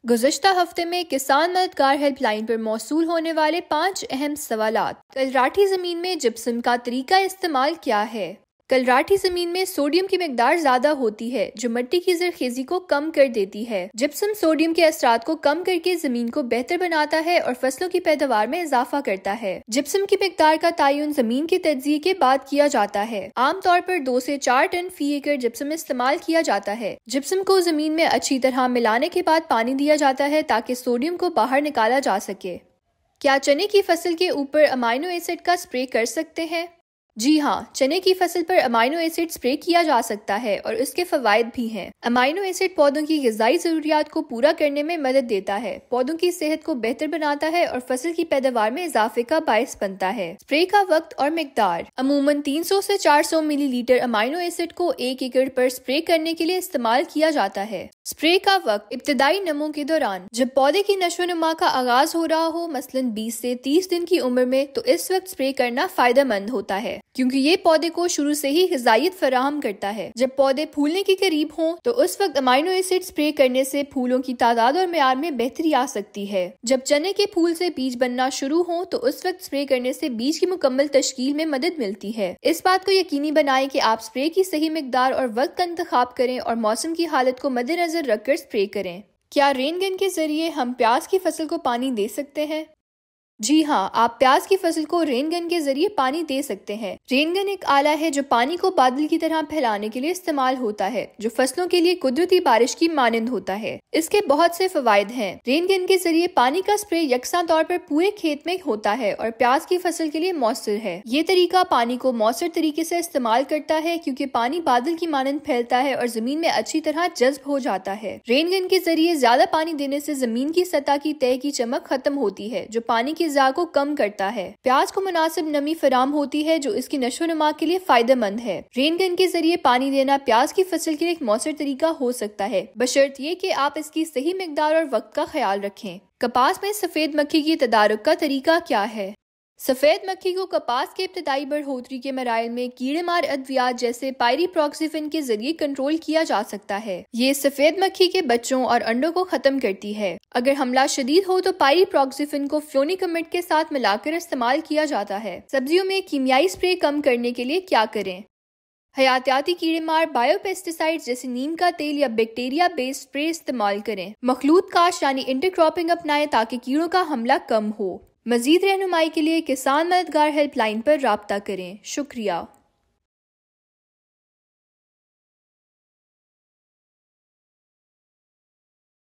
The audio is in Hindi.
गुज़श्ता हफ्ते में किसान मददगार हेल्पलाइन पर मौसूल होने वाले 5 अहम सवालात। कलराठी ज़मीन में जिप्सम का तरीका इस्तेमाल क्या है? कलराठी ज़मीन में सोडियम की मिकदार ज़्यादा होती है जो मिट्टी की ज़रख़ेज़ी को कम कर देती है। जिप्सम सोडियम के असरात को कम करके ज़मीन को बेहतर बनाता है और फसलों की पैदावार में इजाफा करता है। जिप्सम की मिकदार का तयन ज़मीन के तज्ज़िये के बाद किया जाता है। आमतौर पर 2 से 4 टन फी एकड़ जिप्सम इस्तेमाल किया जाता है। जिप्सम को ज़मीन में अच्छी तरह मिलाने के बाद पानी दिया जाता है ताकि सोडियम को बाहर निकाला जा सके। क्या चने की फसल के ऊपर अमाइनो एसिड का स्प्रे कर सकते हैं? जी हाँ, चने की फसल पर अमाइनो एसिड स्प्रे किया जा सकता है और इसके फवायद भी हैं। अमाइनो एसिड पौधों की ग़िज़ाई ज़रूरियात को पूरा करने में मदद देता है, पौधों की सेहत को बेहतर बनाता है और फसल की पैदावार में इजाफे का बायस बनता है। स्प्रे का वक्त और मिकदार अमूमन 300 से 400 मिलीलीटर अमाइनो एसिड को 1 एकड़ पर स्प्रे करने के लिए इस्तेमाल किया जाता है। स्प्रे का वक्त इब्तदाई नमो के दौरान, जब पौधे की नशो-नुमा का आगाज हो रहा हो, मसलन 20 से 30 दिन की उम्र में, तो इस वक्त स्प्रे करना फायदेमंद होता है क्योंकि ये पौधे को शुरू से ही ग़िज़ाइयत फराहम करता है। जब पौधे फूलने के करीब हों तो उस वक्त अमाइनो एसिड स्प्रे करने से फूलों की तादाद और मेयार में बेहतरी आ सकती है। जब चने के फूल से बीज बनना शुरू हों तो उस वक्त स्प्रे करने से बीज की मुकम्मल तश्कील में मदद मिलती है। इस बात को यकीनी बनाएं कि आप स्प्रे की सही मिकदार और वक्त का इंतखाब करें और मौसम की हालत को मद्देनजर रखकर स्प्रे करें। क्या रेन गन के जरिए हम प्याज की फसल को पानी दे सकते हैं? जी हाँ, आप प्याज की फसल को रेन गन के जरिए पानी दे सकते हैं। रेन गन एक आला है जो पानी को बादल की तरह फैलाने के लिए इस्तेमाल होता है, जो फसलों के लिए कुदरती बारिश की मानंद होता है। इसके बहुत से फवायद हैं। रेन गन के जरिए पानी का स्प्रे यकसा तौर पर पूरे खेत में होता है और प्याज की फसल के लिए मौसर है। ये तरीका पानी को मौसर तरीके से इस्तेमाल करता है क्योंकि पानी बादल की मानंद फैलता है और जमीन में अच्छी तरह जज्ब हो जाता है। रेन गन के जरिए ज्यादा पानी देने से जमीन की सतह की तह की चमक खत्म होती है जो पानी की ज़ा को कम करता है। प्याज को मुनासिब नमी फराम होती है जो इसकी नशो-नुमा के लिए फायदेमंद है। रेन गन के जरिए पानी देना प्याज की फसल के लिए एक मौसर तरीका हो सकता है, बशर्त ये कि आप इसकी सही मिकदार और वक्त का ख्याल रखें। कपास में सफेद मक्खी की तदारुक का तरीका क्या है? सफेद मक्खी को कपास के इब्तदाई बढ़ोतरी के मराइल में कीड़े मार अद्वियात जैसे पायरीप्रॉक्सिफेन के जरिए कंट्रोल किया जा सकता है। ये सफेद मक्खी के बच्चों और अंडों को खत्म करती है। अगर हमला शदीद हो तो पायरीप्रॉक्सिफेन को फ्लोनिकमिड के साथ मिलाकर इस्तेमाल किया जाता है। सब्जियों में कीमियाई स्प्रे कम करने के लिए क्या करें? हयातियाती कीड़े मार बायोपेस्टिसाइड्स जैसे नीम का तेल या बैक्टीरिया बेस्ड स्प्रे इस्तेमाल करें। मखलूत काश यानी इंटरक्रॉपिंग अपनाएं ताकि कीड़ों का हमला कम हो। मजीद रहनुमाई के लिए किसान मददगार हेल्पलाइन पर राब्ता करें। शुक्रिया।